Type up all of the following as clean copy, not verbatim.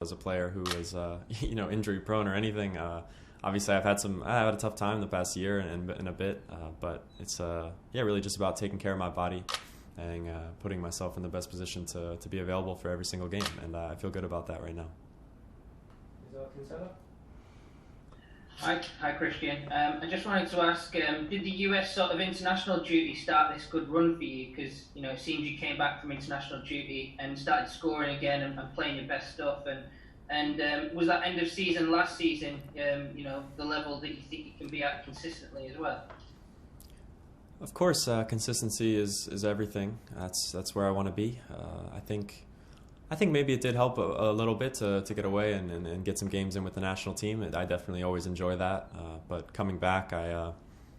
as a player who is injury prone or anything. Obviously, I had a tough time the past year and a bit, but it's really just about taking care of my body and putting myself in the best position to be available for every single game, and I feel good about that right now. Hi Christian. I just wanted to ask, did the US sort of international duty start this good run for you? Because it seems you came back from international duty and started scoring again and playing your best stuff. And was that end of season last season, the level that you think you can be at consistently as well? Of course, consistency is everything. That's where I want to be. I think maybe it did help a little bit to get away and get some games in with the national team. I definitely always enjoy that. But coming back, I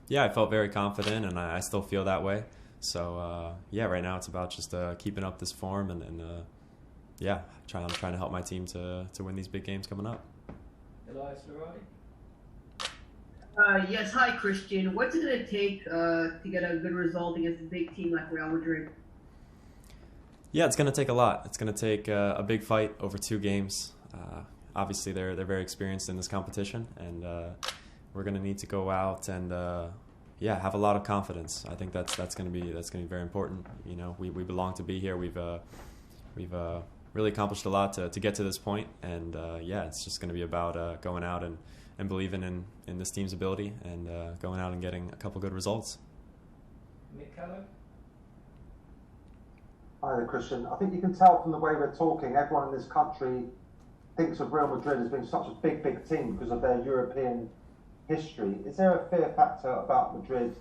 felt very confident, and I still feel that way. So right now it's about just keeping up this form and trying to help my team to win these big games coming up. Elias Ferrari. Yes, hi Christian. What's it going to take to get a good result against a big team like Real Madrid? Yeah, it's going to take a lot. It's going to take a big fight over 2 games. Obviously, they're very experienced in this competition, and we're going to need to go out and have a lot of confidence. I think that's going to be very important. We belong to be here. We've really accomplished a lot to get to this point, and it's just going to be about going out and believing in this team's ability and going out and getting a couple good results. Nick Callow. Hi there, Christian. I think you can tell from the way we're talking, everyone in this country thinks of Real Madrid as being such a big team because of their European history. Is there a fear factor about Madrid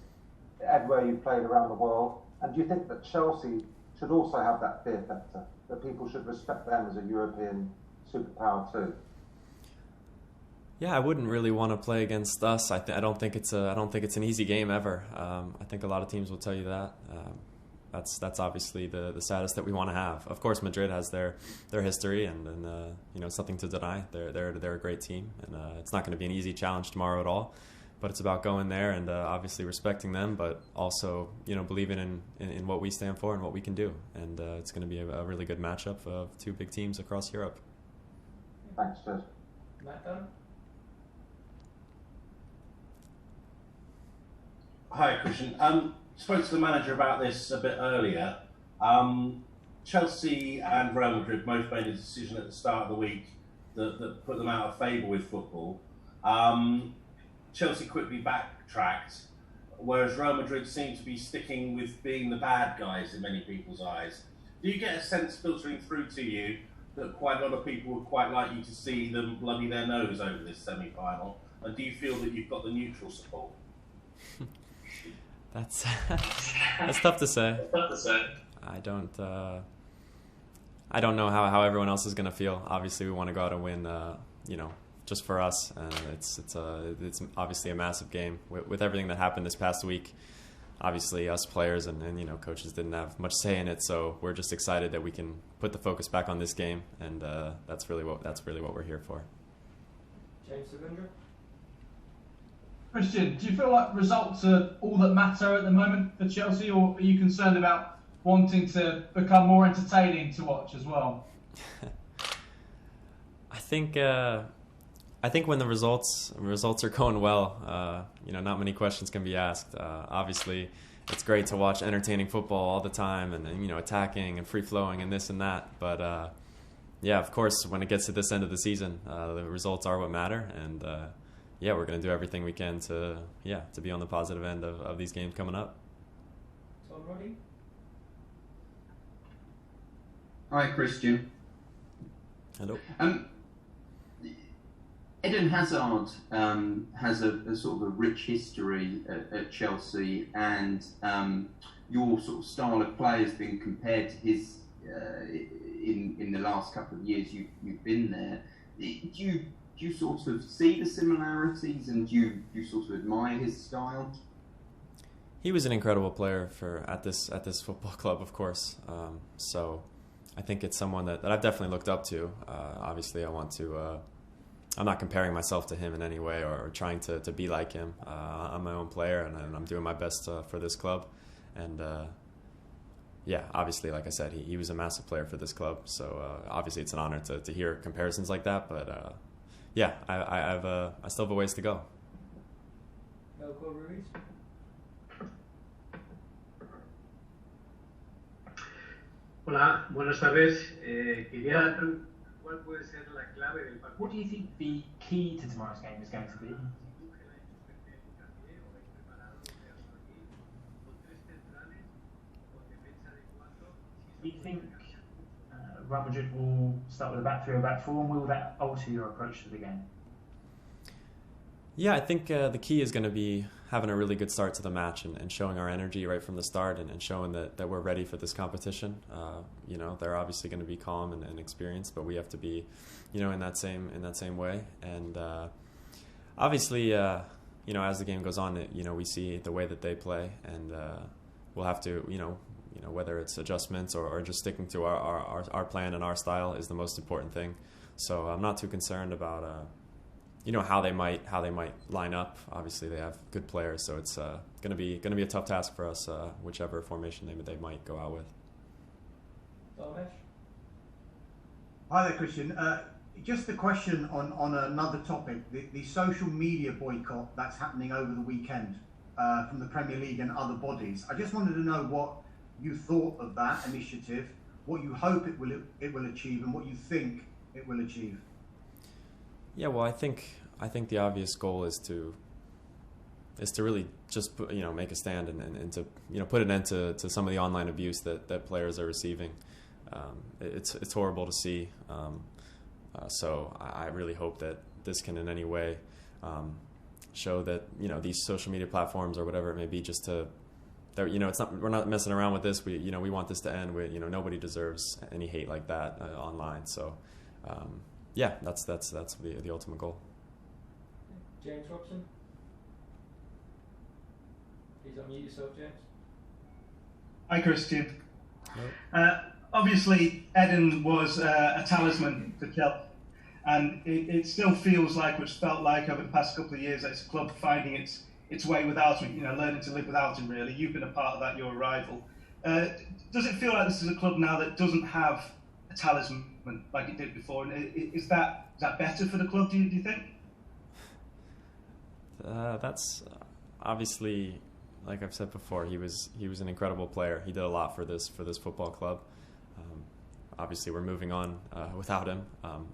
everywhere you've played around the world? And do you think that Chelsea should also have that fear factor, that people should respect them as a European superpower too? Yeah, I wouldn't really want to play against us. I don't think it's an easy game ever. I think a lot of teams will tell you that. That's obviously the status that we want to have. Of course, Madrid has their history, and it's nothing to deny. They're a great team, and it's not going to be an easy challenge tomorrow at all. But it's about going there and obviously respecting them, but also believing in what we stand for and what we can do. And it's going to be a really good matchup of 2 big teams across Europe. Thanks, Jed. Matt Dunn. Hi, Christian. Spoke to the manager about this a bit earlier. Chelsea and Real Madrid both made a decision at the start of the week that put them out of favour with football. Chelsea quickly backtracked, whereas Real Madrid seemed to be sticking with being the bad guys in many people's eyes. Do you get a sense filtering through to you that quite a lot of people would quite like you to see them bloody their nose over this semi-final? And do you feel that you've got the neutral support? That's tough to say. I don't know how everyone else is going to feel. Obviously, we want to go out and win, just for us, and it's obviously a massive game with everything that happened this past week. Obviously, us players and coaches didn't have much say in it, so we're just excited that we can put the focus back on this game, and that's really what we're here for. James Savindra. Christian, do you feel like results are all that matter at the moment for Chelsea, or are you concerned about wanting to become more entertaining to watch as well? I think when the results are going well, not many questions can be asked. Obviously, it's great to watch entertaining football all the time and attacking and free flowing and this and that. But of course, when it gets to this end of the season, the results are what matter, and we're going to do everything we can to be on the positive end of these games coming up. Tom Roddy. Hi, Christian. Hello. Eden Hazard has a sort of a rich history at Chelsea, and your sort of style of play has been compared to his in the last couple of years you've been there. Do you sort of see the similarities, and do you sort of admire his style? He was an incredible player at this football club, of course. So I think it's someone that I've definitely looked up to. Obviously, I want to. I'm not comparing myself to him in any way or trying to be like him. I'm my own player, and I'm doing my best for this club. And yeah, obviously, like I said, he was a massive player for this club. So obviously, it's an honor to hear comparisons like that. But yeah, I still have a ways to go. Ruiz. Hola, buenas tardes. Quería preguntar cuál puede ser la clave del partido. What do you think the key to tomorrow's game is going to be? Do you think Real Madrid will start with a back three or back four, and will that alter your approach to the game? Yeah, I think the key is going to be having a really good start to the match and showing our energy right from the start and showing that we're ready for this competition. They're obviously going to be calm and experienced, but we have to be, in that same way. And obviously, as the game goes on, we see the way that they play, and we'll have to, whether it's adjustments or just sticking to our plan and our style is the most important thing. So I'm not too concerned about how they might line up. Obviously, they have good players, so it's going to be a tough task for us, whichever formation they might go out with. Hi there, Christian. Just a question on another topic: the social media boycott that's happening over the weekend from the Premier League and other bodies. I just wanted to know what you thought of that initiative, what you hope it will achieve, and what you think it will achieve. Yeah, well, I think the obvious goal is to really just make a stand and to put an end to some of the online abuse that players are receiving. It's horrible to see. So I really hope that this can in any way show that these social media platforms or whatever it may be, just to that we're not messing around with this. We want this to end. Nobody deserves any hate like that online. So. Yeah, that's the ultimate goal. James Robson. Please unmute yourself, James. Hi, Christian. Obviously, Eden was a talisman for Chelsea, and it still feels like, which felt like over the past couple of years, that it's a club finding its way without him. Learning to live without him. Really, you've been a part of that. Your arrival. Does it feel like this is a club now that doesn't have a talisman like it did before? And is that better for the club, do you think? That's obviously, like I've said before, he was an incredible player. He did a lot for this football club. Obviously, we're moving on without him.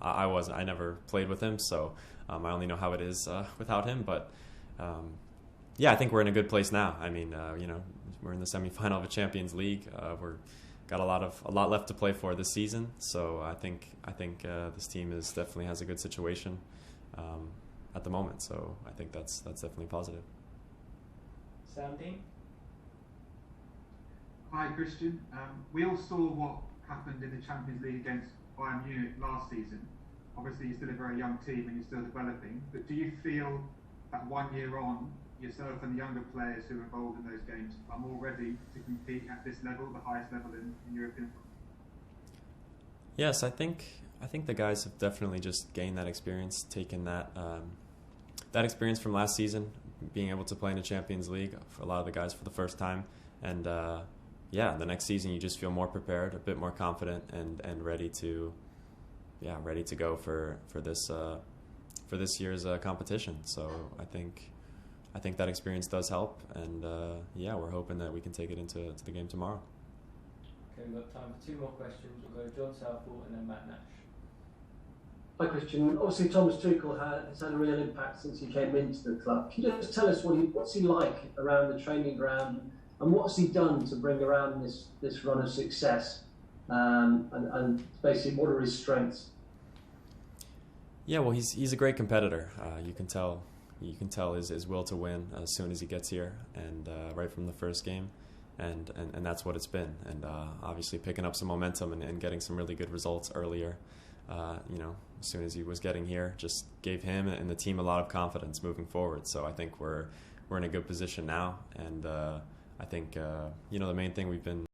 I never played with him, so I only know how it is without him. But yeah, I think we're in a good place now. I mean, we're in the semifinal of a Champions League. We're got a lot left to play for this season, so I think this team definitely has a good situation at the moment. So I think that's definitely positive. Sam Dean. Hi, Christian. We all saw what happened in the Champions League against Bayern Munich last season. Obviously, you're still a very young team and you're still developing. But do you feel that 1 year on, yourself and the younger players who are involved in those games are more ready to compete at this level, the highest level in European football? Yes, I think the guys have definitely just gained that experience, taken that experience from last season, being able to play in the Champions League for a lot of the guys for the first time, and the next season you just feel more prepared, a bit more confident, and ready to go for this year's competition. So I think that experience does help, and we're hoping that we can take it into the game tomorrow. Okay, we've got time for two more questions. We'll go John Southall and then Matt Nash. Hi, Christian. Obviously, Thomas Tuchel has had a real impact since he came into the club. Can you just tell us what's he like around the training ground, and what's he done to bring around this run of success, and basically what are his strengths? Yeah, well, he's a great competitor. You can tell his will to win as soon as he gets here, and right from the first game, and that's what it's been. And obviously picking up some momentum and getting some really good results earlier. As soon as he was getting here, just gave him and the team a lot of confidence moving forward. So I think we're in a good position now, and I think the main thing we've been